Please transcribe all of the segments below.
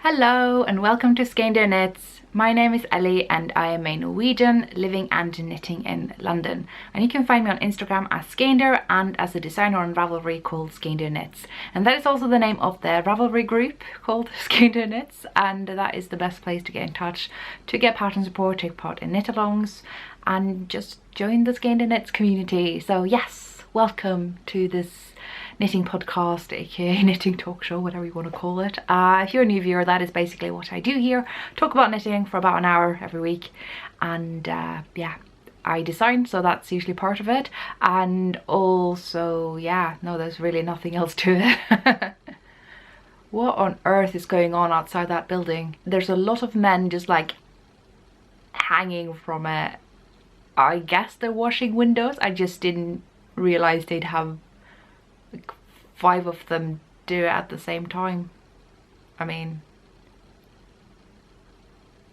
Hello and welcome to Skeindeer Knits. My name is Ellie and I am a Norwegian living and knitting in London. And you can find me on Instagram as Skeindeer and as a designer on Ravelry called Skeindeer Knits. And that is also the name of the Ravelry group called Skeindeer Knits, and that is the best place to get in touch, to get pattern support, take part in knit-alongs and just join the Skeindeer Knits community. So yes, welcome to this knitting podcast, aka knitting talk show, whatever you want to call it. If you're a new viewer, that is basically what I do here. Talk about knitting for about an hour every week, and yeah, I design, so that's usually part of it. And also, yeah, no, there's really nothing else to it. What on earth is going on outside that building? There's a lot of men just like hanging from it. I guess they're washing windows. I just didn't realize they'd have like 5 of them do it at the same time. I mean,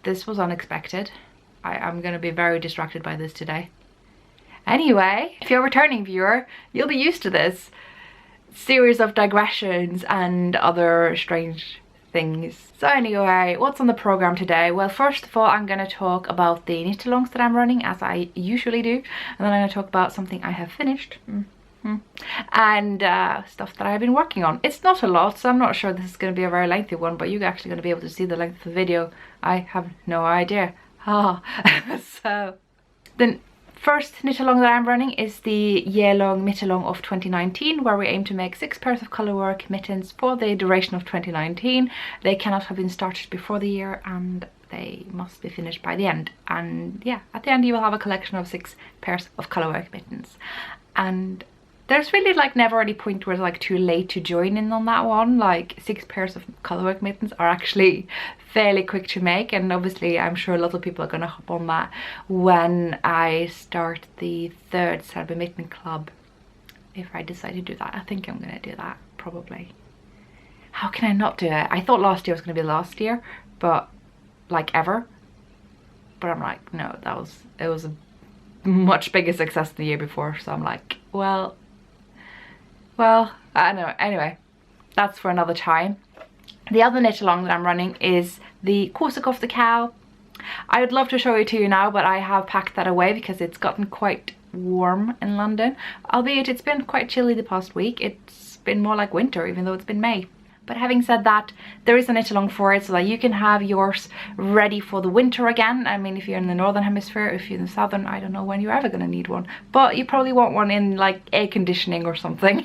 this was unexpected. I'm gonna be very distracted by this today. Anyway, if you're a returning viewer, you'll be used to this series of digressions and other strange things. So anyway, what's on the program today? Well, first of all, I'm going to talk about the knit-alongs that I'm running, as I usually do, and then I'm going to talk about something I have finished and stuff that I've been working on. It's not a lot, so I'm not sure this is going to be a very lengthy one, but you're actually going to be able to see the length of the video. I have no idea. So the first knit-along that I'm running is the year-long knit-along of 2019, where we aim to make 6 pairs of colourwork mittens for the duration of 2019. They cannot have been started before the year and they must be finished by the end. And yeah, at the end you will have a collection of 6 pairs of colourwork mittens. And there's really like never any point where it's like too late to join in on that one. Like 6 pairs of colourwork mittens are actually fairly quick to make, and obviously I'm sure a lot of people are going to hop on that when I start the 3rd Selby Mitten Club. If I decide to do that, I think I'm going to do that probably. How can I not do it? I thought last year was going to be last year, but like ever. But I'm like, no, it was a much bigger success than the year before. So I'm like, well, I don't know. Anyway, that's for another time. The other knit-along that I'm running is the Korsakov the Cow. I would love to show it to you now, but I have packed that away because it's gotten quite warm in London. Albeit it's been quite chilly the past week. It's been more like winter, even though it's been May. But having said that, there is a knit-along for it so that you can have yours ready for the winter again. I mean, if you're in the northern hemisphere, if you're in the southern, I don't know when you're ever going to need one. But you probably want one in like air conditioning or something.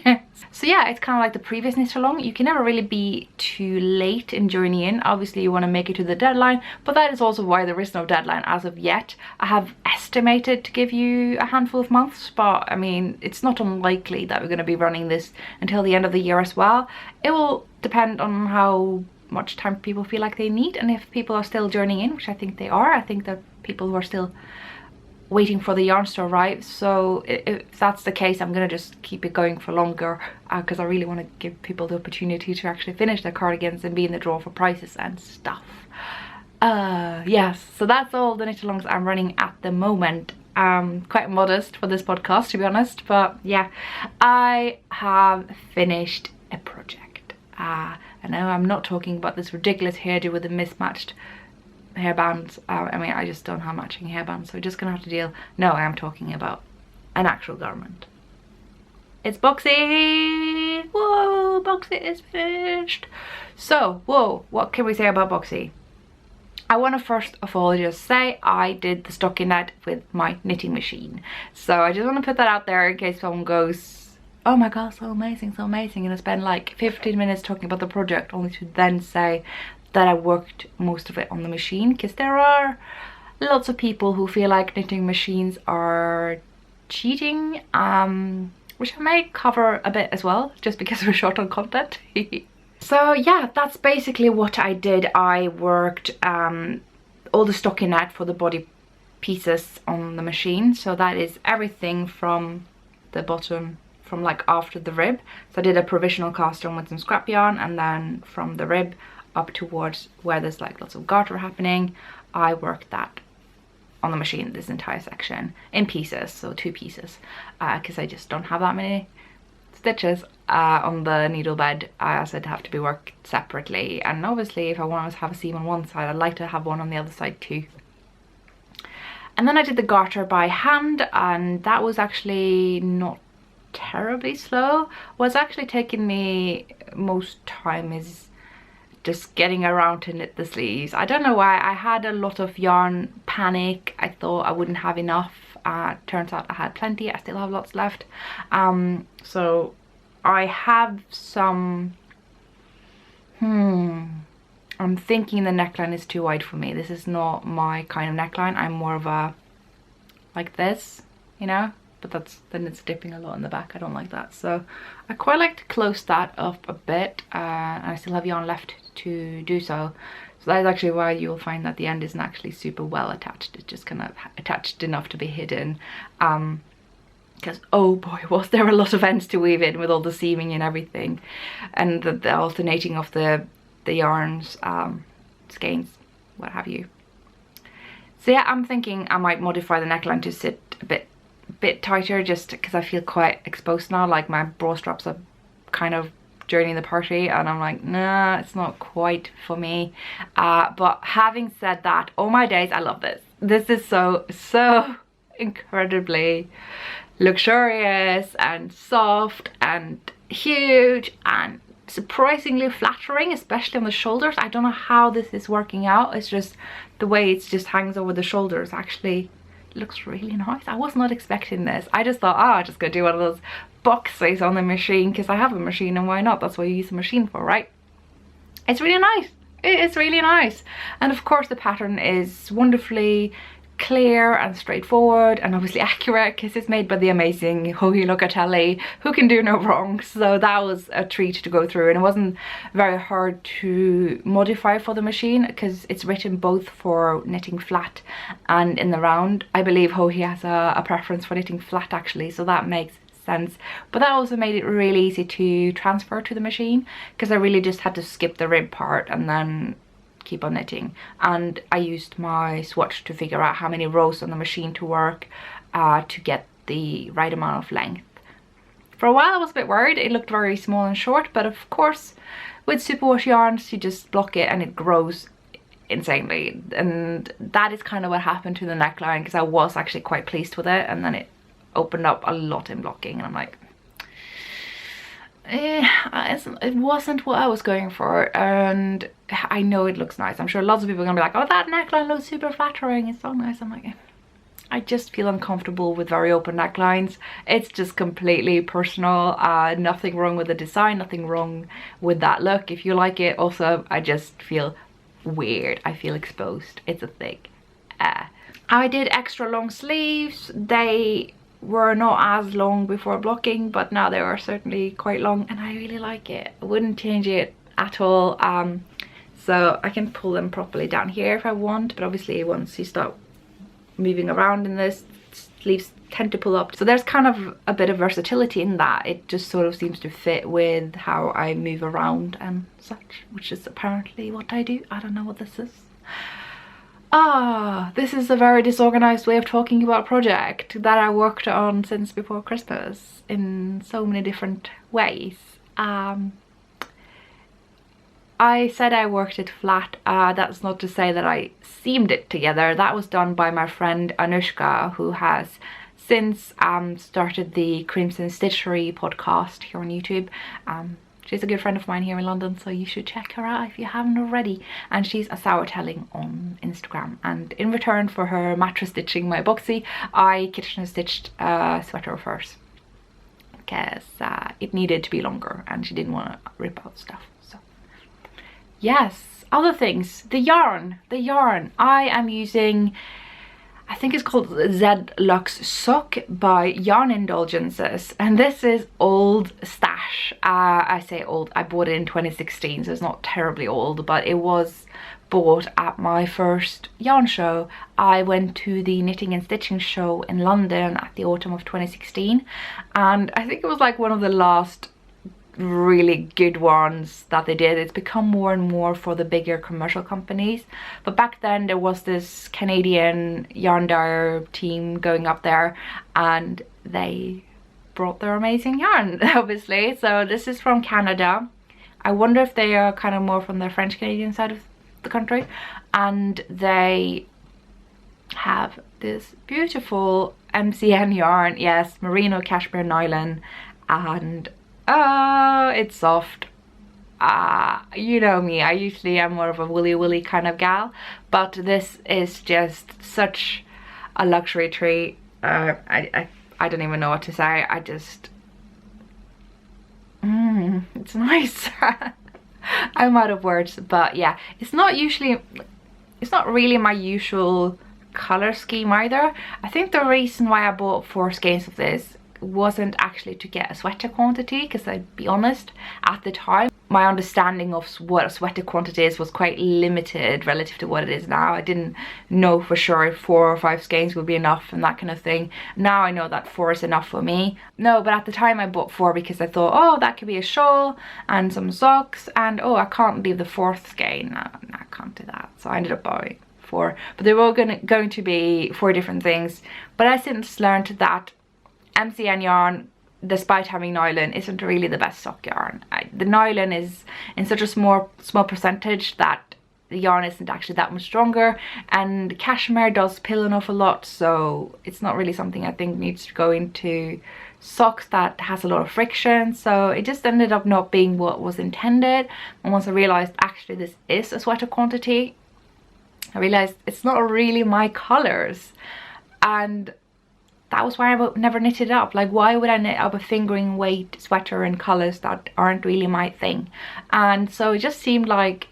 So yeah, it's kind of like the previous knit-along. You can never really be too late in joining in. Obviously you want to make it to the deadline, but that is also why there is no deadline as of yet. I have estimated to give you a handful of months, but I mean, it's not unlikely that we're going to be running this until the end of the year as well. It will depend on how much time people feel like they need, and if people are still joining in, which I think they are. I think that people who are still waiting for the yarns to arrive, so if that's the case, I'm gonna just keep it going for longer because I really want to give people the opportunity to actually finish their cardigans and be in the draw for prizes and stuff. Yes, so that's all the knit-alongs I'm running at the moment. Quite modest for this podcast, to be honest, but yeah, I have finished a project. I know I'm not talking about this ridiculous hairdo with the mismatched hairbands. I mean, I just don't have matching hairbands, so we're just gonna have to deal. No, I am talking about an actual garment. It's boxy! Whoa, boxy is finished! So, whoa, what can we say about boxy? I want to first of all just say I did the stockinette with my knitting machine. So I just want to put that out there in case someone goes, oh my god, so amazing, and I spend like 15 minutes talking about the project only to then say that I worked most of it on the machine, because there are lots of people who feel like knitting machines are cheating, which I may cover a bit as well, just because we're short on content. So yeah, that's basically what I did. I worked all the stockinette for the body pieces on the machine, so that is everything from the bottom, from like after the rib. So I did a provisional cast on with some scrap yarn, and then from the rib up towards where there's like lots of garter happening, I worked that on the machine, this entire section in pieces, so 2 pieces, because I just don't have that many stitches. on the needle bed, as it'd have to be worked separately. And obviously if I wanted to have a seam on one side, I'd like to have one on the other side too. And then I did the garter by hand, and that was actually not terribly slow. What's actually taken me most time is just getting around to knit the sleeves. I don't know why. I had a lot of yarn panic. I thought I wouldn't have enough. Turns out I had plenty. I still have lots left. So I have some... I'm thinking the neckline is too wide for me. This is not my kind of neckline. I'm more of a... like this, you know? But then it's dipping a lot in the back. I don't like that. So I quite like to close that up a bit. And I still have yarn left to do so. So that is actually why you'll find that the end isn't actually super well attached. It's just kind of attached enough to be hidden. Because oh boy, was there a lot of ends to weave in with all the seaming and everything. And the alternating of the yarns, skeins, what have you. So yeah, I'm thinking I might modify the neckline to sit a bit tighter, just because I feel quite exposed now. Like my bra straps are kind of joining the party, and I'm like, nah, it's not quite for me. But having said that, oh my days, I love this. This is so incredibly luxurious and soft and huge and surprisingly flattering, especially on the shoulders. I don't know how this is working out. It's just the way it just hangs over the shoulders actually looks really nice. I was not expecting this. I just thought, I'm just gonna do one of those boxes on the machine because I have a machine, and why not? That's what you use a machine for, right? It's really nice. It's really nice. And of course the pattern is wonderfully clear and straightforward, and obviously accurate because it's made by the amazing Joji Locatelli, who can do no wrong. So that was a treat to go through, and it wasn't very hard to modify for the machine because it's written both for knitting flat and in the round. I believe Joji has a preference for knitting flat actually, so that makes sense. But that also made it really easy to transfer to the machine because I really just had to skip the rib part and then keep on knitting. And I used my swatch to figure out how many rows on the machine to work to get the right amount of length. For a while I was a bit worried. It looked very small and short, but of course with superwash yarns you just block it and it grows insanely. And that is kind of what happened to the neckline, because I was actually quite pleased with it, and then it opened up a lot in blocking, and I'm like, it wasn't what I was going for. And I know it looks nice. I'm sure lots of people are gonna be like, oh, that neckline looks super flattering, it's so nice. I'm like, I just feel uncomfortable with very open necklines. It's just completely personal. Nothing wrong with the design, nothing wrong with that look. If you like it, also I just feel weird. I feel exposed. It's a thing. I did extra long sleeves. They were not as long before blocking, but now they are certainly quite long, and I really like it. I wouldn't change it at all. So I can pull them properly down here if I want, but obviously once you start moving around in this, sleeves tend to pull up. So there's kind of a bit of versatility in that. It just sort of seems to fit with how I move around and such, which is apparently what I do. I don't know what this is. This is a very disorganized way of talking about a project that I worked on since before Christmas in so many different ways. I said I worked it flat. That's not to say that I seamed it together. That was done by my friend Anushka, who has since started the Crimson Stitchery podcast here on YouTube. She's a good friend of mine here in London, so you should check her out if you haven't already. And she's a sourtelling on Instagram. And in return for her mattress stitching my boxy, I kitchen stitched a sweater of hers, because it needed to be longer and she didn't want to rip out stuff. So yes, other things. The yarn. I am using, I think it's called Z Luxe Sock by Yarn Indulgences, and this is old stash. I say old, I bought it in 2016, so it's not terribly old, but it was bought at my first yarn show. I went to the Knitting and Stitching show in London at the autumn of 2016, and I think it was like one of the last really good ones that they did. It's become more and more for the bigger commercial companies, but back then there was this Canadian yarn dyer team going up there, and they brought their amazing yarn, obviously. So this is from Canada. I wonder if they are kind of more from the French Canadian side of the country, and they have this beautiful MCN yarn. Yes, merino cashmere nylon, and it's soft. You know me, I usually am more of a woolly kind of gal, but this is just such a luxury treat. I don't even know what to say. I just it's nice. I'm out of words, but yeah, it's not really my usual color scheme either. I think the reason why I bought 4 skeins of this wasn't actually to get a sweater quantity, because I'd be honest, at the time my understanding of what a sweater quantity is was quite limited relative to what it is now. I didn't know for sure if 4 or 5 skeins would be enough and that kind of thing. Now I know that 4 is enough for me. No, but at the time I bought 4 because I thought, oh, that could be a shawl and some socks, and oh, I can't leave the 4th skein. No, I can't do that. So I ended up buying 4, but they were all going to be 4 different things. But I since learned that MCN yarn, despite having nylon, isn't really the best sock yarn. The nylon is in such a small percentage that the yarn isn't actually that much stronger, and cashmere does pill an awful lot, so it's not really something I think needs to go into socks that has a lot of friction. So it just ended up not being what was intended. And once I realized actually this is a sweater quantity, I realized it's not really my colors, and that was why I never knitted up. Like, why would I knit up a fingering weight sweater in colors that aren't really my thing? And so it just seemed like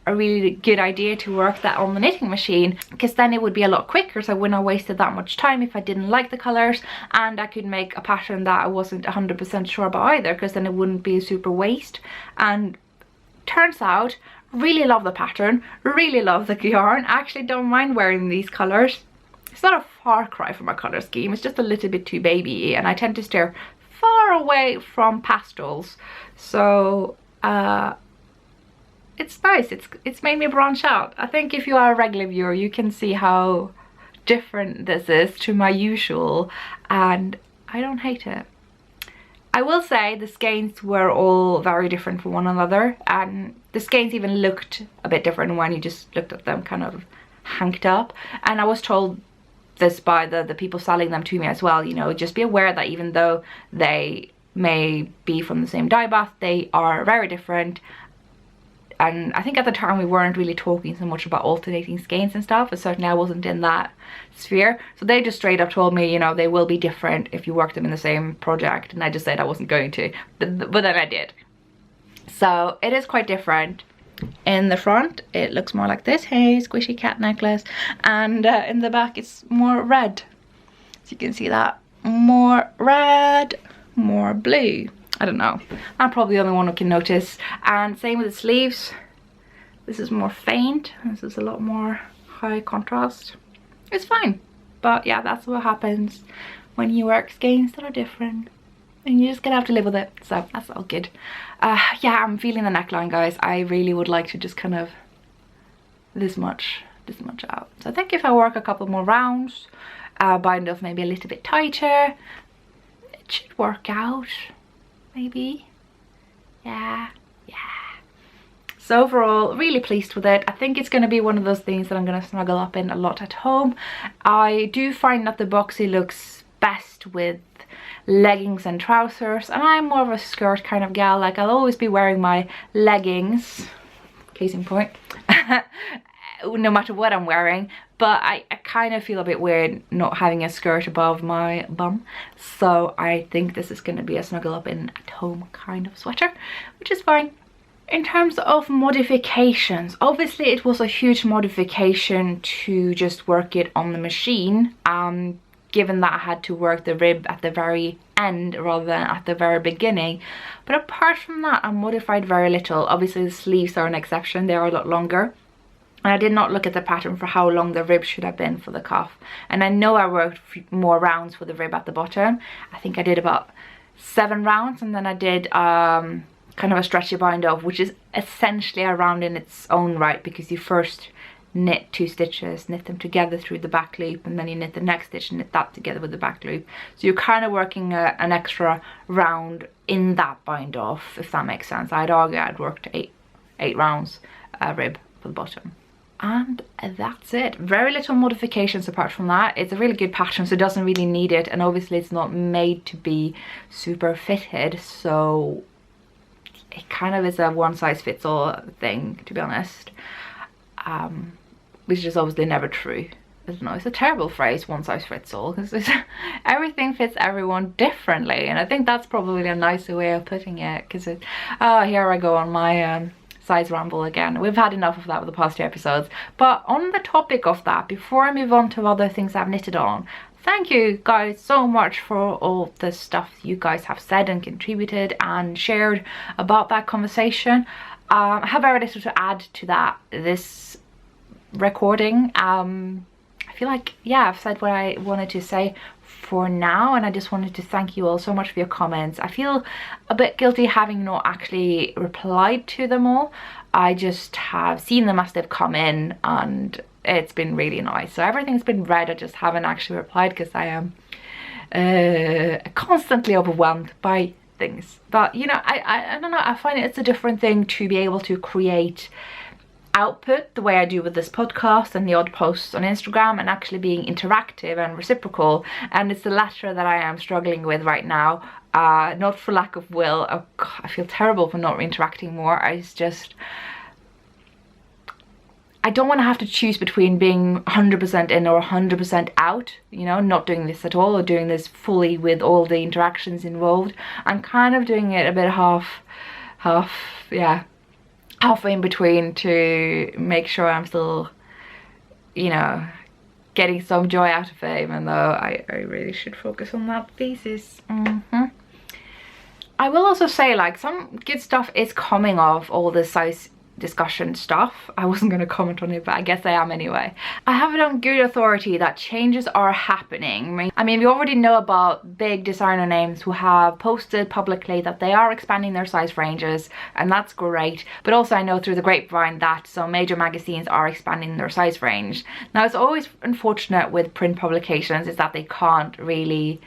a really good idea to work that on the knitting machine, because then it would be a lot quicker, so I wouldn't have wasted that much time if I didn't like the colors, and I could make a pattern that I wasn't 100% sure about either, because then it wouldn't be a super waste. And turns out, really love the pattern, really love the yarn. I actually don't mind wearing these colors. It's not a far cry from my colour scheme, it's just a little bit too baby-y, and I tend to steer far away from pastels. So it's nice, it's made me branch out. I think if you are a regular viewer, you can see how different this is to my usual, and I don't hate it. I will say the skeins were all very different from one another, and the skeins even looked a bit different when you just looked at them kind of hanked up. And I was told this by the people selling them to me as well, you know, just be aware that even though they may be from the same dye bath, they are very different. And I think at the time we weren't really talking so much about alternating skeins and stuff, but certainly I wasn't in that sphere. So they just straight up told me, you know, they will be different if you work them in the same project, and I just said I wasn't going to, but then I did. So it is quite different. In the front it looks more like this, hey, squishy cat necklace, and in the back it's more red, so you can see that, more red, more blue. I don't know, I'm probably the only one who can notice. And same with the sleeves, this is more faint, this is a lot more high contrast. It's fine, but yeah, that's what happens when you work skeins that are different, and you're just gonna have to live with it. So that's all good. Yeah, I'm feeling the neckline, guys. I really would like to just kind of this much out. So I think if I work a couple more rounds, bind off maybe a little bit tighter, it should work out, maybe. Yeah. So overall, really pleased with it. I think it's going to be one of those things that I'm going to snuggle up in a lot at home. I do find that the boxy looks best with leggings and trousers, and I'm more of a skirt kind of gal. Like, I'll always be wearing my leggings, case in point, no matter what I'm wearing, but I kind of feel a bit weird not having a skirt above my bum. So I think this is going to be a snuggle up in at home kind of sweater, which is fine. In terms of modifications, obviously it was a huge modification to just work it on the machine, given that I had to work the rib at the very end rather than at the very beginning. But apart from that, I modified very little. Obviously the sleeves are an exception, they are a lot longer. And I did not look at the pattern for how long the rib should have been for the cuff. And I know I worked more rounds for the rib at the bottom. I think I did about 7 rounds, and then I did kind of a stretchy bind off, which is essentially a round in its own right, because you first knit 2 stitches, knit them together through the back loop, and then you knit the next stitch and knit that together with the back loop. So you're kind of working an extra round in that bind off, if that makes sense. I'd argue I'd worked eight rounds rib for the bottom. And that's it. Very little modifications apart from that. It's a really good pattern, so it doesn't really need it, and obviously it's not made to be super fitted, so it kind of is a one-size-fits-all thing, to be honest, which is obviously never true. I don't know, it's a terrible phrase, one-size-fits-all, because everything fits everyone differently, and I think that's probably a nicer way of putting it, because here I go on my size ramble again. We've had enough of that with the past 2 episodes. But on the topic of that, before I move on to other things I've knitted on, thank you guys so much for all the stuff you guys have said and contributed and shared about that conversation. I have very little to add to that this recording. I feel like, yeah, I've said what I wanted to say for now, and I just wanted to thank you all so much for your comments. I feel a bit guilty having not actually replied to them all. I just have seen them as they've come in, and it's been really nice. So everything's been read, I just haven't actually replied because I am constantly overwhelmed by things. But you know, I don't know, I find it's a different thing to be able to create output the way I do with this podcast and the odd posts on Instagram, and actually being interactive and reciprocal, and it's the latter that I am struggling with right now. Not for lack of will. Oh God, I feel terrible for not interacting more. I don't want to have to choose between being 100% in or 100% out, you know, not doing this at all or doing this fully with all the interactions involved. I'm kind of doing it a bit half, yeah, halfway in between to make sure I'm still, you know, getting some joy out of it, even though I really should focus on that thesis. I will also say, like, some good stuff is coming off all the size discussion stuff. I wasn't going to comment on it, but I guess I am anyway. I have it on good authority that changes are happening. I mean, we already know about big designer names who have posted publicly that they are expanding their size ranges, and that's great. But also I know through the grapevine that some major magazines are expanding their size range. Now, it's always unfortunate with print publications is that they can't really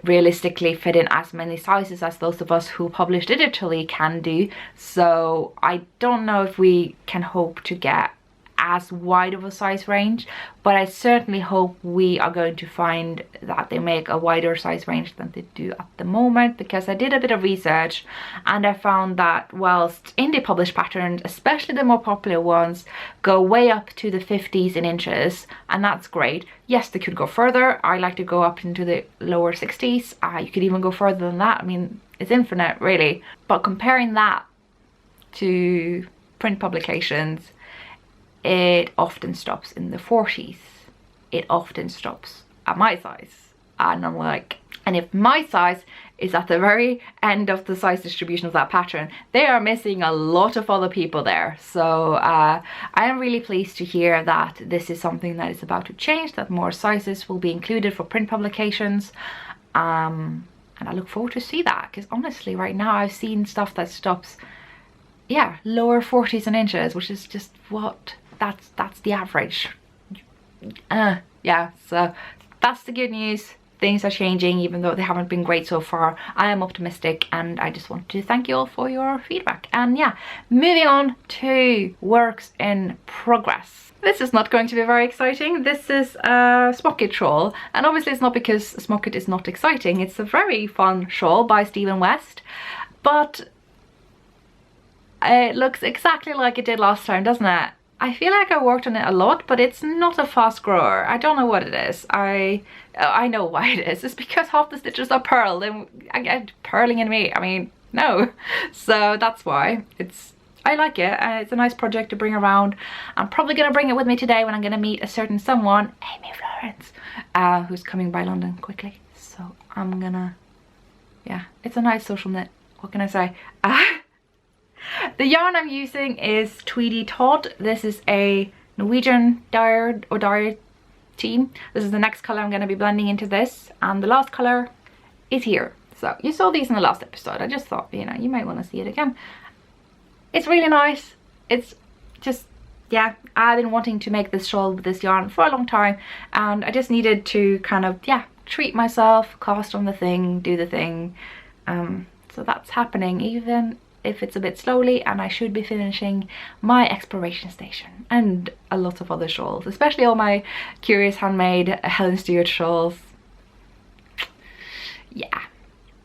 realistically fit in as many sizes as those of us who publish digitally can do. So I don't know if we can hope to get as wide of a size range, but I certainly hope we are going to find that they make a wider size range than they do at the moment, because I did a bit of research and I found that whilst indie published patterns, especially the more popular ones, go way up to the 50s in inches, and that's great. Yes, they could go further. I like to go up into the lower 60s. You could even go further than that. I mean, it's infinite really. But comparing that to print publications, it often stops in the 40s. It often stops at my size. And I'm like, and if my size is at the very end of the size distribution of that pattern, they are missing a lot of other people there. So I am really pleased to hear that this is something that is about to change, that more sizes will be included for print publications. And I look forward to see that, because honestly right now I've seen stuff that stops, yeah, lower 40s in inches, which is just what, that's the average. Yeah, so that's the good news. Things are changing, even though they haven't been great so far. I am optimistic, and I just want to thank you all for your feedback. And yeah, moving on to works in progress. This is not going to be very exciting. This is a Smocket shawl, and obviously it's not because Smocket is not exciting. It's a very fun shawl by Stephen West, but it looks exactly like it did last time, doesn't it? I feel like I worked on it a lot, but it's not a fast grower. I don't know what it is. I know why it is. It's because half the stitches are purled, and I get purling in me. I mean, no. So that's why. I like it. It's a nice project to bring around. I'm probably going to bring it with me today when I'm going to meet a certain someone, Amy Florence, who's coming by London quickly. So I'm gonna, yeah, it's a nice social knit. What can I say? The yarn I'm using is Tweedy Todd. This is a Norwegian dye or dye team. This is the next color I'm going to be blending into this, and the last color is here. So you saw these in the last episode. I just thought, you know, you might want to see it again. It's really nice. It's just yeah, I've been wanting to make this shawl with this yarn for a long time, and I just needed to kind of, yeah, treat myself, cast on the thing, do the thing. So that's happening, even if it's a bit slowly, and I should be finishing my exploration station and a lot of other shawls, especially all my Curious Handmade Helen Stewart shawls. Yeah,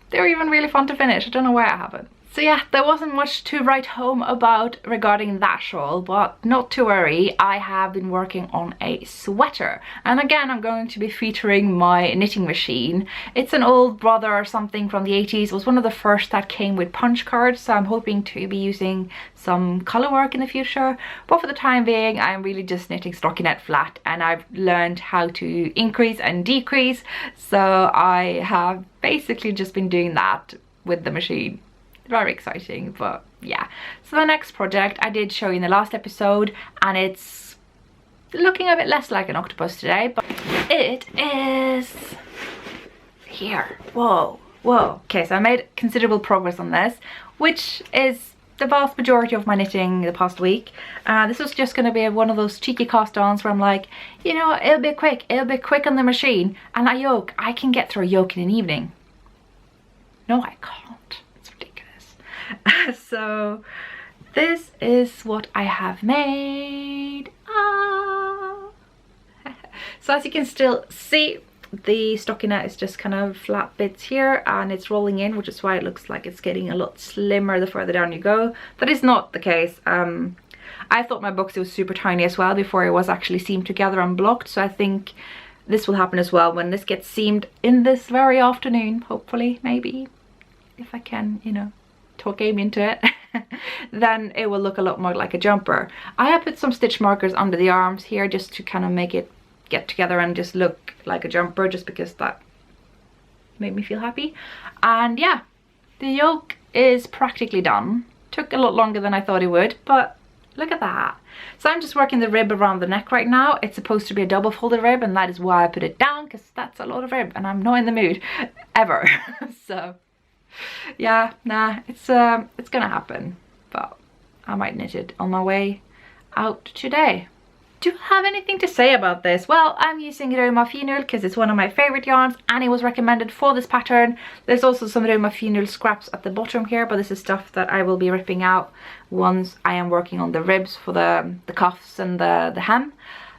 they're even really fun to finish. I don't know why I haven't. So yeah, there wasn't much to write home about regarding that shawl, but not to worry, I have been working on a sweater. And again, I'm going to be featuring my knitting machine. It's an old brother or something from the 80s. It was one of the first that came with punch cards, so I'm hoping to be using some color work in the future. But for the time being, I'm really just knitting stockinette flat, and I've learned how to increase and decrease. So I have basically just been doing that with the machine. Very exciting, but yeah. So the next project I did show you in the last episode, and it's looking a bit less like an octopus today, but it is here. Whoa, whoa. Okay, so I made considerable progress on this, which is the vast majority of my knitting the past week. This was just going to be one of those cheeky cast-ons where I'm like, you know, it'll be quick on the machine, and I can get through a yoke in an evening. No, I can't. So this is what I have made. So as you can still see, the stockinette is just kind of flat bits here, and it's rolling in, which is why it looks like it's getting a lot slimmer the further down you go. That is not the case. I thought my boxy was super tiny as well before it was actually seamed together and blocked, so I think this will happen as well when this gets seamed in this very afternoon, hopefully, maybe, if I can, you know, talk game into it. Then it will look a lot more like a jumper. I have put some stitch markers under the arms here just to kind of make it get together and just look like a jumper, just because that made me feel happy. And yeah, the yoke is practically done. Took a lot longer than I thought it would, but look at that. So I'm just working the rib around the neck right now. It's supposed to be a double folded rib, and that is why I put it down, because that's a lot of rib and I'm not in the mood ever. So yeah, nah, it's gonna happen, but I might knit it on my way out today. Do I have anything to say about this? Well, I'm using Rauma Finul because it's one of my favorite yarns, and it was recommended for this pattern. There's also some Rauma Finul scraps at the bottom here, but this is stuff that I will be ripping out once I am working on the ribs for the cuffs and the hem.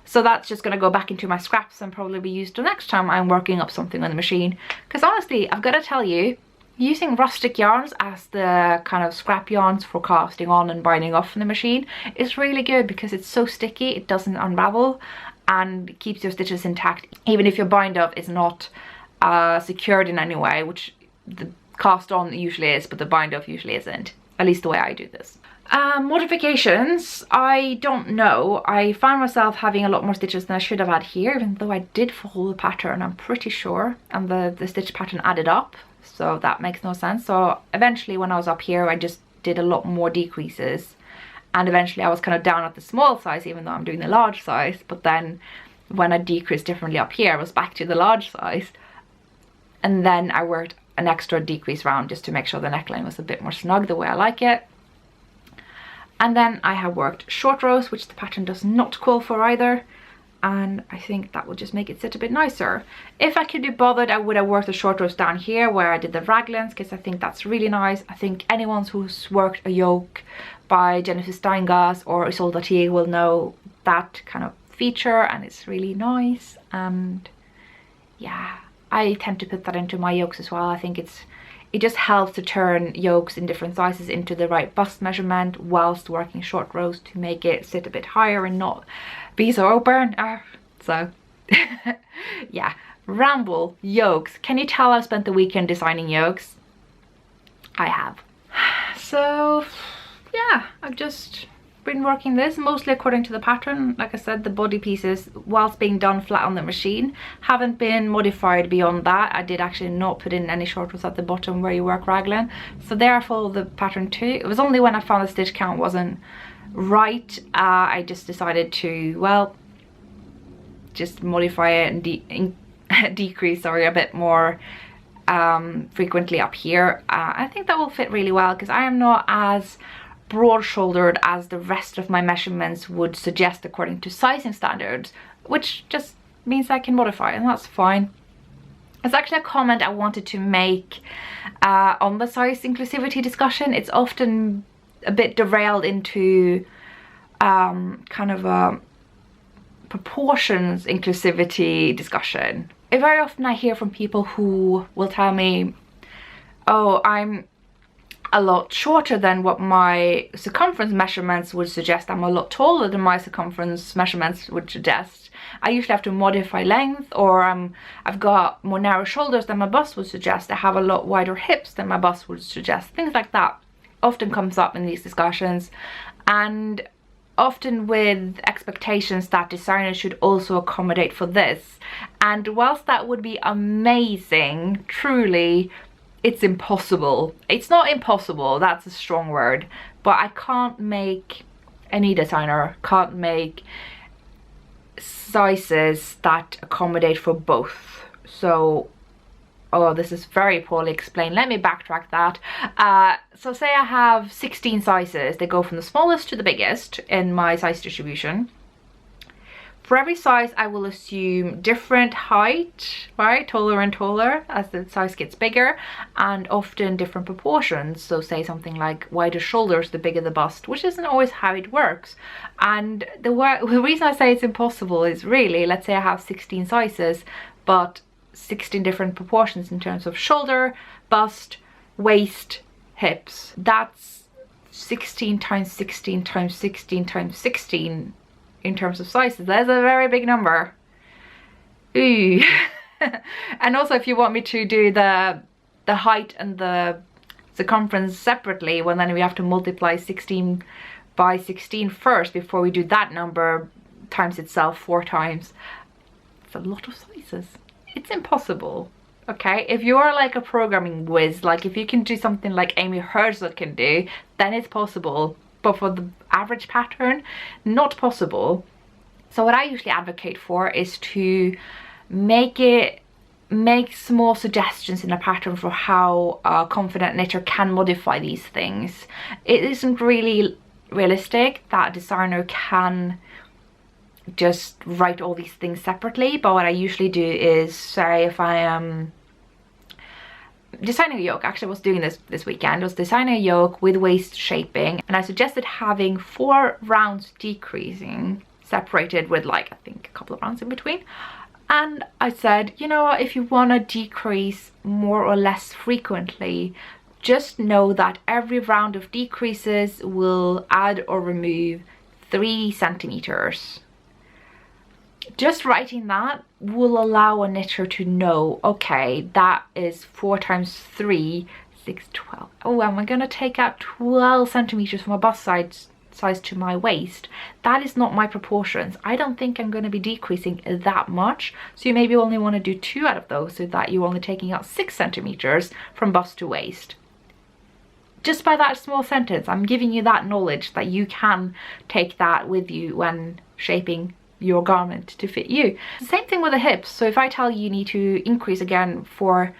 So that's just going to go back into my scraps and probably be used the next time I'm working up something on the machine. Because honestly, I've got to tell you, using rustic yarns as the kind of scrap yarns for casting on and binding off in the machine is really good, because it's so sticky, it doesn't unravel and keeps your stitches intact, even if your bind off is not secured in any way, which the cast on usually is, but the bind off usually isn't, at least the way I do this. Modifications, I don't know. I found myself having a lot more stitches than I should have had here, even though I did follow the pattern, I'm pretty sure, and the stitch pattern added up. So that makes no sense. So eventually when I was up here, I just did a lot more decreases, and eventually I was kind of down at the small size, even though I'm doing the large size. But then when I decreased differently up here, I was back to the large size, and then I worked an extra decrease round just to make sure the neckline was a bit more snug the way I like it. And then I have worked short rows, which the pattern does not call for either, and I think that will just make it sit a bit nicer. If I could be bothered, I would have worked the short rows down here where I did the raglans, because I think that's really nice. I think anyone who's worked a yoke by Jennifer Steingas or Isolde T will know that kind of feature, and it's really nice. And yeah, I tend to put that into my yokes as well. I think it just helps to turn yokes in different sizes into the right bust measurement whilst working short rows to make it sit a bit higher and not be so open. So yeah, ramble, yokes. Can you tell I spent the weekend designing yokes? I have. So yeah, I've just been working this mostly according to the pattern. Like I said, the body pieces, whilst being done flat on the machine, haven't been modified beyond that. I did actually not put in any short rows at the bottom where you work raglan, so there I followed the pattern too. It was only when I found the stitch count wasn't right, I just decided to, well, just modify it and decrease, sorry, a bit more frequently up here. I think that will fit really well, because I am not as broad-shouldered as the rest of my measurements would suggest according to sizing standards, which just means I can modify, and that's fine. It's actually a comment I wanted to make on the size inclusivity discussion. It's often a bit derailed into kind of a proportions inclusivity discussion. Very often I hear from people who will tell me, oh, I'm a lot shorter than what my circumference measurements would suggest. I'm a lot taller than my circumference measurements would suggest. I usually have to modify length, or I've got more narrow shoulders than my bust would suggest. I have a lot wider hips than my bust would suggest. Things like that often comes up in these discussions, and often with expectations that designers should also accommodate for this. And whilst that would be amazing, truly, it's impossible. It's not impossible, that's a strong word, but I can't make, any designer can't make sizes that accommodate for both. So, oh, this is very poorly explained. Let me backtrack that. So say I have 16 sizes. They go from the smallest to the biggest in my size distribution. For every size, I will assume different height, right? Taller and taller as the size gets bigger, and often different proportions. So say something like wider shoulders, the bigger the bust, which isn't always how it works. And the reason I say it's impossible is really, let's say I have 16 sizes, but 16 different proportions in terms of shoulder, bust, waist, hips. That's 16 times 16 times 16 times 16 in terms of sizes. That's a very big number. Ooh. And also, if you want me to do the height and the circumference separately, well, then we have to multiply 16 by 16 first before we do that number times itself 4 times. It's a lot of sizes. It's impossible. Okay, if you're like a programming whiz, like if you can do something like Amy Herzog can do, then it's possible. But for the average pattern, not possible. So what I usually advocate for is to make small suggestions in a pattern for how a confident knitter can modify these things. It isn't really realistic that a designer can just write all these things separately, but what I usually do is say, if I am designing a yoke, actually I was doing this weekend, I was designing a yoke with waist shaping, and I suggested having 4 rounds decreasing, separated with like, I think a couple of rounds in between. And I said, you know what, if you want to decrease more or less frequently, just know that every round of decreases will add or remove 3 centimeters. Just writing that will allow a knitter to know, okay, that is 4 times 3, 6, 12. Oh, am I going to take out 12 centimeters from my bust size to my waist? That is not my proportions. I don't think I'm going to be decreasing that much. So you maybe only want to do 2 out of those, so that you're only taking out 6 centimeters from bust to waist. Just by that small sentence, I'm giving you that knowledge that you can take that with you when shaping your garment to fit you. Same thing with the hips. So if I tell you need to increase again for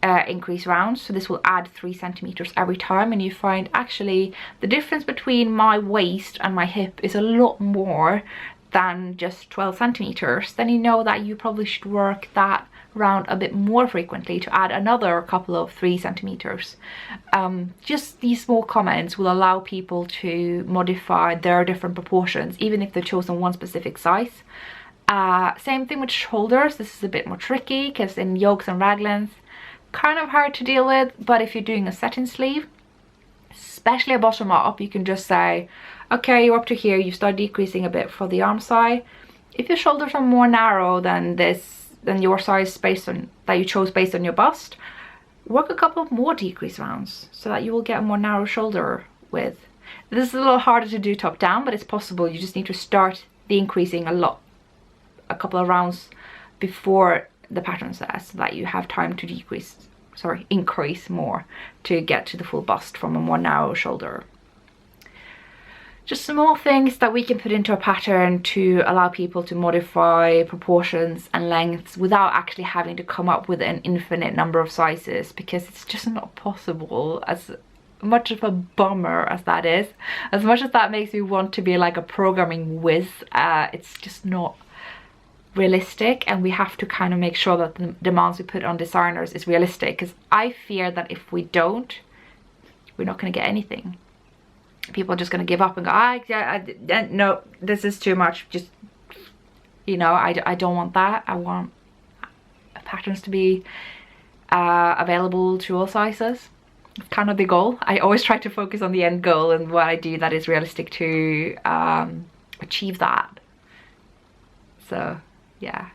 increase rounds, so this will add 3 centimeters every time, and you find actually the difference between my waist and my hip is a lot more than just 12 centimeters, then you know that you probably should work that round a bit more frequently to add another couple of 3 centimeters. Just these small comments will allow people to modify their different proportions, even if they've chosen one specific size. Same thing with shoulders. This is a bit more tricky because in yokes and raglans, kind of hard to deal with, but if you're doing a satin sleeve, especially a bottom up, you can just say, okay, you're up to here, you start decreasing a bit for the arm side. If your shoulders are more narrow than your size based on that you chose based on your bust, work a couple of more decrease rounds so that you will get a more narrow shoulder width. This is a little harder to do top down, but it's possible. You just need to start the increasing a couple of rounds before the pattern says, so that you have time to increase more to get to the full bust from a more narrow shoulder. Just small things that we can put into a pattern to allow people to modify proportions and lengths without actually having to come up with an infinite number of sizes, because it's just not possible as much of a bummer as that is, as much as that makes me want to be like a programming whiz, it's just not realistic, and we have to kind of make sure that the demands we put on designers is realistic, because I fear that if we don't, we're not going to get anything. People are just going to give up and go, no, this is too much. Just, you know, I don't want that. I want patterns to be available to all sizes. It's kind of the goal. I always try to focus on the end goal and what I do that is realistic to achieve that. So yeah,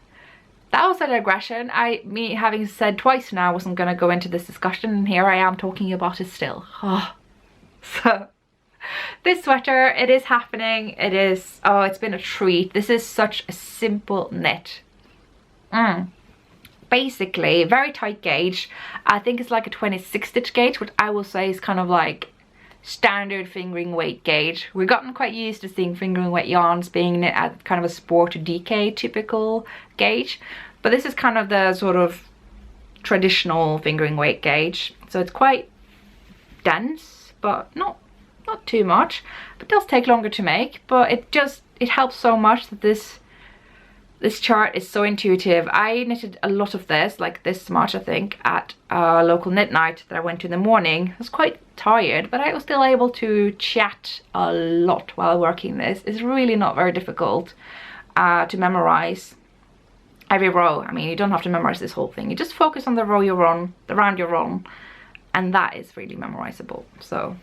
that was a digression. Me having said twice now I wasn't going to go into this discussion, and here I am talking about it still. So this sweater, it is happening. It is, oh, it's been a treat. This is such a simple knit. Basically very tight gauge. I think it's like a 26 stitch gauge, which I will say is kind of like standard fingering weight gauge. We've gotten quite used to seeing fingering weight yarns being knit at kind of a sport to DK typical gauge, but this is kind of the sort of traditional fingering weight gauge. So it's quite dense, but not too much. It does take longer to make, but it helps so much that this chart is so intuitive. I knitted a lot of this, like this much I think, at a local knit night that I went to in the morning. I was quite tired, but I was still able to chat a lot while working this. It's really not very difficult to memorize every row. I mean, you don't have to memorize this whole thing. You just focus on the row you're on, the round you're on, and that is really memorizable. So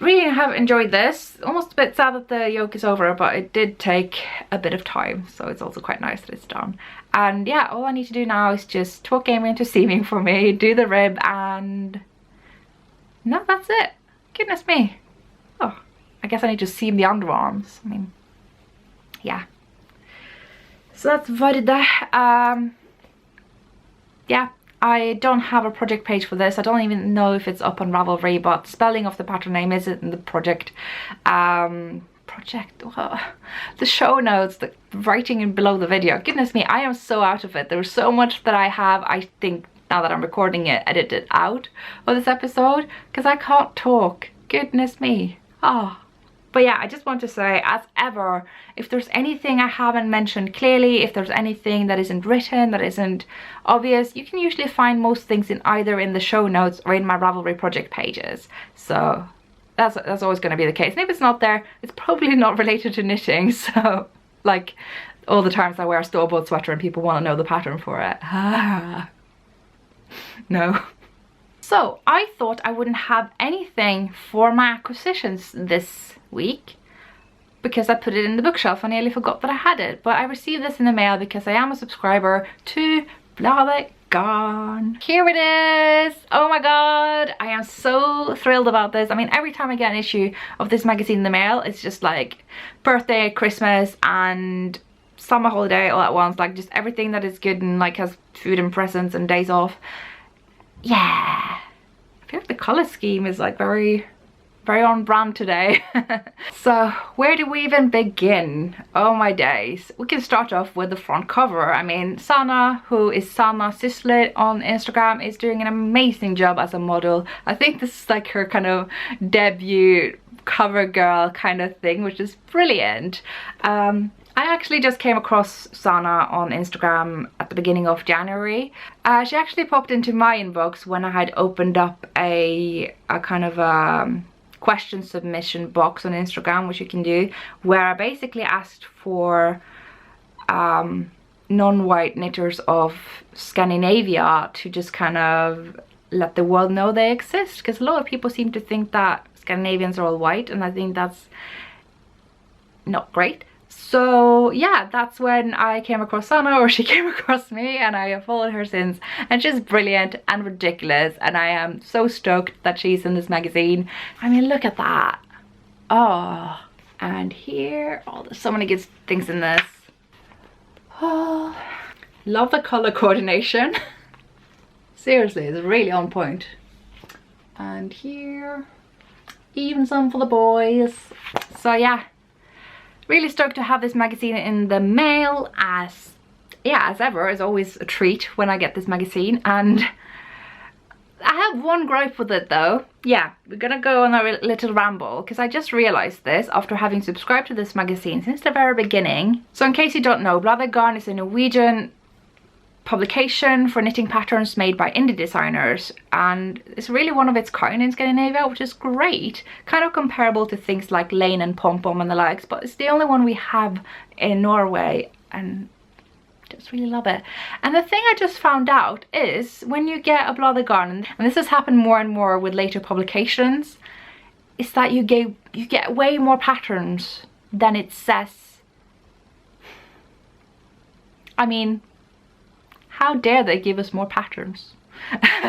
really have enjoyed this. Almost a bit sad that the yoke is over, but it did take a bit of time, so it's also quite nice that it's done. And yeah, all I need to do now is just talk game into seaming for me, do the rib, and no, that's it. Goodness me. Oh, I guess I need to seam the underarms. I mean, yeah. So that's Varde. Yeah, I don't have a project page for this. I don't even know if it's up on Ravelry, but spelling of the pattern name is in the project. The show notes, the writing in below the video. Goodness me, I am so out of it. There's so much that I have, I think, now that I'm recording it, edited out of this episode, because I can't talk. Goodness me. Oh. But yeah, I just want to say, as ever, if there's anything I haven't mentioned clearly, if there's anything that isn't written, that isn't obvious, you can usually find most things in either in the show notes or in my Ravelry project pages. So that's always going to be the case. And if it's not there, it's probably not related to knitting. So like all the times I wear a store-bought sweater and people want to know the pattern for it. No. So I thought I wouldn't have anything for my acquisitions this week because I put it in the bookshelf. I nearly forgot that I had it, but I received this in the mail because I am a subscriber to Bladet Garn. Here it is. Oh my god, I am so thrilled about this. I mean, every time I get an issue of this magazine in the mail, it's just like birthday, Christmas and summer holiday all at once, like just everything that is good and like has food and presents and days off. Yeah, I feel like the color scheme is like very on brand today. So where do we even begin? Oh my days. We can start off with the front cover. I mean, Sana, who is Sana Sislet on Instagram, is doing an amazing job as a model. I think this is like her kind of debut cover girl kind of thing, which is brilliant. I actually just came across Sana on Instagram at the beginning of January. She actually popped into my inbox when I had opened up a kind of question submission box on Instagram, which you can do, where I basically asked for non-white knitters of Scandinavia to just kind of let the world know they exist, because a lot of people seem to think that Scandinavians are all white, and I think that's not great. So yeah, that's when I came across Sana, or she came across me, and I have followed her since, and she's brilliant and ridiculous, and I am so stoked that she's in this magazine. I mean, look at that. Oh, and here, oh, there's so many good things in this. Oh, love the color coordination. Seriously, it's really on point. And here, even some for the boys. So yeah, really stoked to have this magazine in the mail. As ever, it's always a treat when I get this magazine, and I have one gripe with it though. Yeah, we're gonna go on a little ramble because I just realized this after having subscribed to this magazine since the very beginning. So in case you don't know, Bladet Garn is a Norwegian publication for knitting patterns made by indie designers, and it's really one of its kind in Scandinavia, which is great. Kind of comparable to things like Lane and Pom Pom and the likes, but it's the only one we have in Norway, and just really love it. And the thing I just found out is when you get a Bladet Garn, and this has happened more and more with later publications, is that you get way more patterns than it says. I mean, how dare they give us more patterns?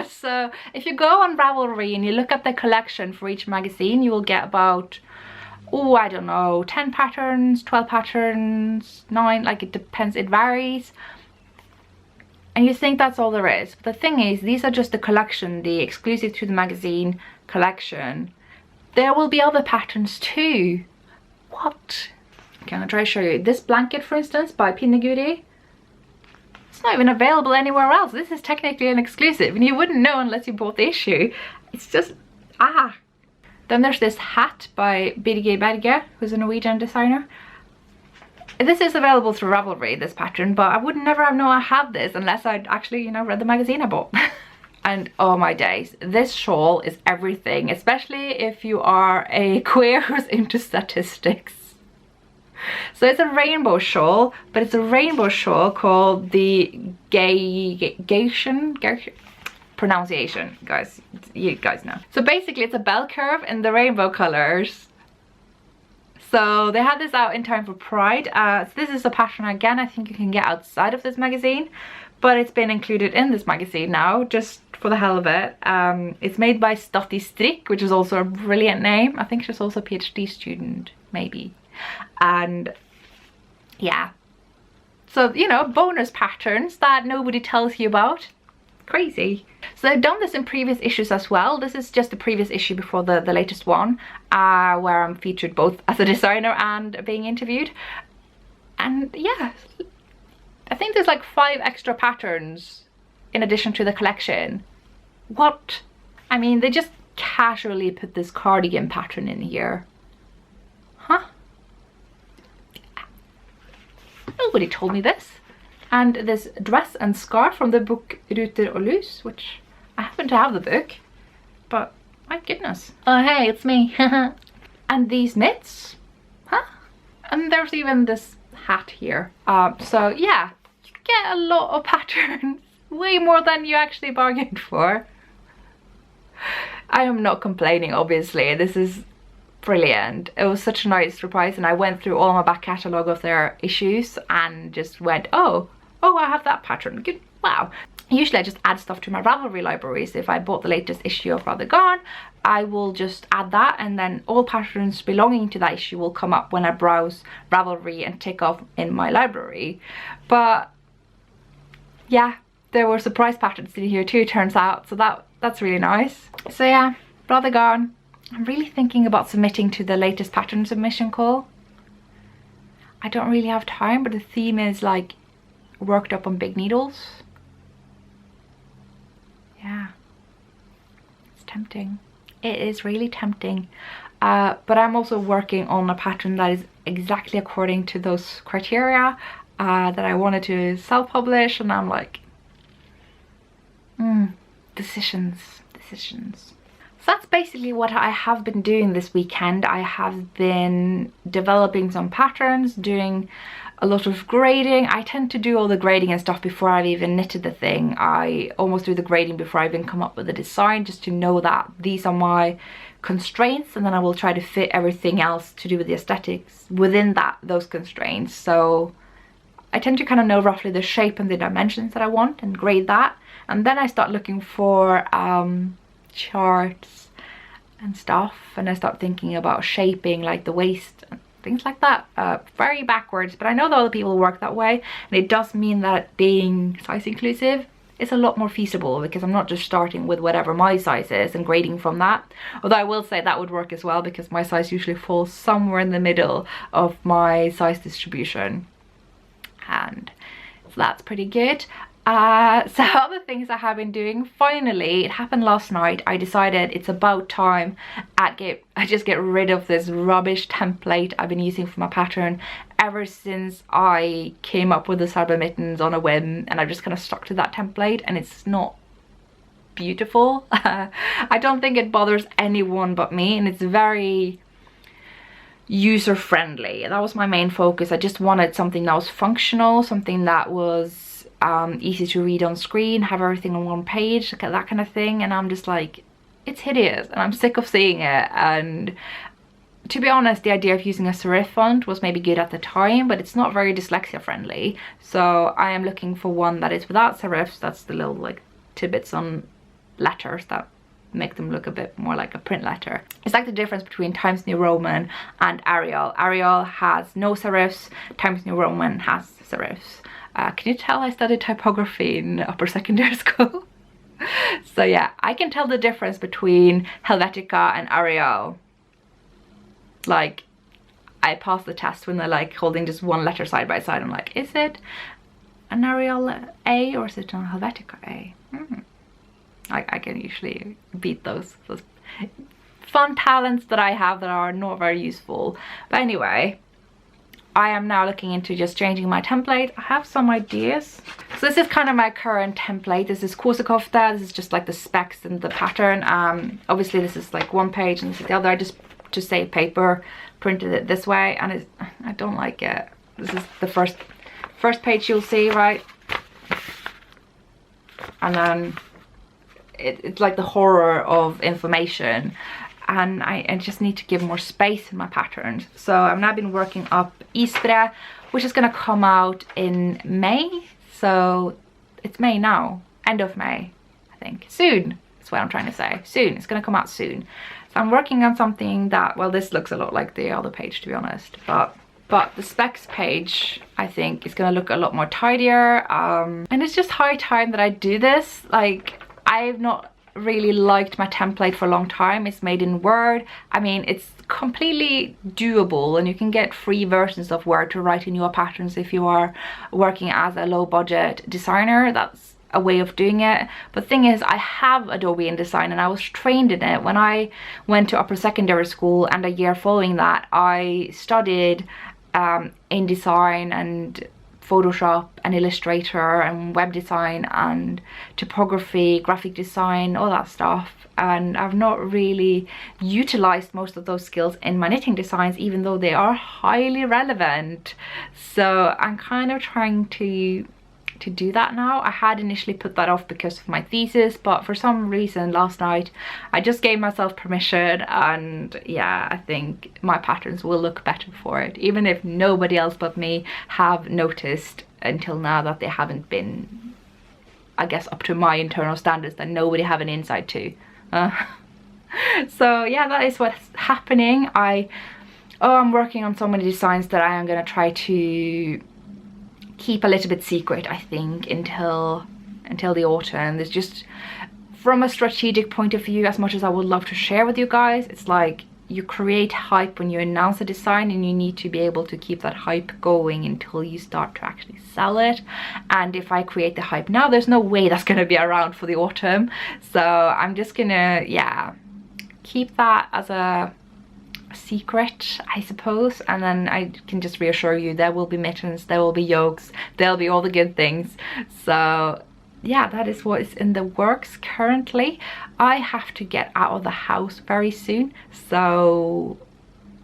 So if you go on Ravelry and you look at the collection for each magazine, you will get about, oh, I don't know, 10 patterns, 12 patterns, 9, like it depends, it varies. And you think that's all there is. But the thing is, these are just the collection, the exclusive to the magazine collection. There will be other patterns too. What? Okay, I'm gonna try to show you. This blanket, for instance, by Pinneguri. It's not even available anywhere else. This is technically an exclusive and you wouldn't know unless you bought the issue. It's just, ah. Then there's this hat by Birger Berge, who's a Norwegian designer. This is available through Ravelry, this pattern, but I would never have known I had this unless I'd actually, you know, read the magazine I bought. And oh my days, this shawl is everything, especially if you are a queer who's into statistics. So it's a rainbow shawl, but it's a rainbow shawl called the Gation pronunciation, guys. You guys know. So basically it's a bell curve in the rainbow colors. So they had this out in time for Pride. So this is a pattern again I think you can get outside of this magazine, but it's been included in this magazine now just for the hell of it. It's made by Statti Strikk, which is also a brilliant name. I think she's also a PhD student, maybe. And yeah, so you know, bonus patterns that nobody tells you about. Crazy. So I've done this in previous issues as well. This is just the previous issue before the latest one, where I'm featured both as a designer and being interviewed. And yeah, I think there's like 5 extra patterns in addition to the collection. What? I mean, they just casually put this cardigan pattern in here. Huh? Nobody told me this. And this dress and scarf from the book Ruter og Lus, which I happen to have the book, but my goodness. Oh hey, it's me. And these knits, huh? And there's even this hat here. So yeah, you get a lot of patterns, way more than you actually bargained for. I am not complaining, obviously. This is brilliant. It was such a nice surprise, and I went through all my back catalogue of their issues and just went, oh, I have that pattern. Good. Wow. Usually I just add stuff to my Ravelry library, so if I bought the latest issue of Bladet Garn, I will just add that, and then all patterns belonging to that issue will come up when I browse Ravelry and tick off in my library. But yeah, there were surprise patterns in here too, turns out, so that's really nice. So yeah, Bladet Garn. I'm really thinking about submitting to the latest pattern submission call. I don't really have time, but the theme is like worked up on big needles. Yeah, it's tempting. It is really tempting. But I'm also working on a pattern that is exactly according to those criteria that I wanted to self-publish, and I'm like, decisions. So that's basically what I have been doing this weekend. I have been developing some patterns, doing a lot of grading. I tend to do all the grading and stuff before I've even knitted the thing. I almost do the grading before I even come up with a design, just to know that these are my constraints, and then I will try to fit everything else to do with the aesthetics within those constraints. So I tend to kind of know roughly the shape and the dimensions that I want and grade that, and then I start looking for charts and stuff, and I start thinking about shaping like the waist and things like that. Very backwards, but I know that other people work that way, and it does mean that being size inclusive is a lot more feasible, because I'm not just starting with whatever my size is and grading from that. Although I will say that would work as well, because my size usually falls somewhere in the middle of my size distribution, and so that's pretty good. So other things I have been doing, finally, it happened last night. I decided it's about time I just get rid of this rubbish template I've been using for my pattern ever since I came up with the cyber mittens on a whim, and I've just kind of stuck to that template, and it's not beautiful. I don't think it bothers anyone but me, and it's very user friendly. That was my main focus. I just wanted something that was functional, something that was easy to read on screen, have everything on one page, that kind of thing. And I'm just like, it's hideous and I'm sick of seeing it. And to be honest, the idea of using a serif font was maybe good at the time, but it's not very dyslexia friendly. So I am looking for one that is without serifs. That's the little like tidbits on letters that make them look a bit more like a print letter. It's like the difference between Times New Roman and Arial. Arial has no serifs, Times New Roman has serifs. Can you tell I studied typography in upper secondary school? So yeah, I can tell the difference between Helvetica and Arial. Like, I passed the test when they're like holding just one letter side by side. I'm like, is it an Arial A or is it an Helvetica A? I can usually beat those fun talents that I have that are not very useful. But anyway, I am now looking into just changing my template. I have some ideas. So this is kind of my current template. This is Korsakofta. This is just like the specs and the pattern. Obviously this is like one page and this is the other. I just save paper, printed it this way, and I don't like it. This is the first page you'll see, right? And then it's like the horror of information, and I just need to give more space in my patterns. So I've now been working up Isbre, which is going to come out in May. So it's May now, end of May, I think. Soon, that's what I'm trying to say. Soon, it's going to come out soon. So I'm working on something that, well, this looks a lot like the other page, to be honest, but the specs page, I think, is going to look a lot more tidier. And it's just high time that I do this. Like, I've not really liked my template for a long time. It's made in Word. I mean, it's completely doable, and you can get free versions of Word to write in your patterns if you are working as a low budget designer. That's a way of doing it. But the thing is, I have Adobe InDesign and I was trained in it when I went to upper secondary school, and a year following that I studied InDesign and Photoshop and Illustrator and web design and typography, graphic design, all that stuff. And I've not really utilized most of those skills in my knitting designs, even though they are highly relevant. So I'm kind of trying to do that now. I had initially put that off because of my thesis, but for some reason last night I just gave myself permission, and yeah, I think my patterns will look better for it, even if nobody else but me have noticed until now that they haven't been, I guess, up to my internal standards that nobody have an insight to. So yeah, that is what's happening. I'm working on so many designs that I am going to try to keep a little bit secret, I think, until the autumn. There's just, from a strategic point of view, as much as I would love to share with you guys, it's like you create hype when you announce a design, and you need to be able to keep that hype going until you start to actually sell it. And if I create the hype now, there's no way that's going to be around for the autumn. So I'm just gonna, yeah, keep that as a secret, I suppose, and then I can just reassure you there will be mittens, there will be yokes, there'll be all the good things. So yeah, that is what is in the works currently. I have to get out of the house very soon, so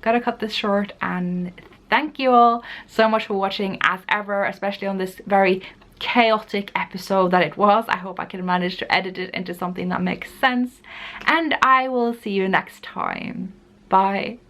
gotta cut this short. And thank you all so much for watching, as ever, especially on this very chaotic episode that it was. I hope I can manage to edit it into something that makes sense, and I will see you next time. Bye.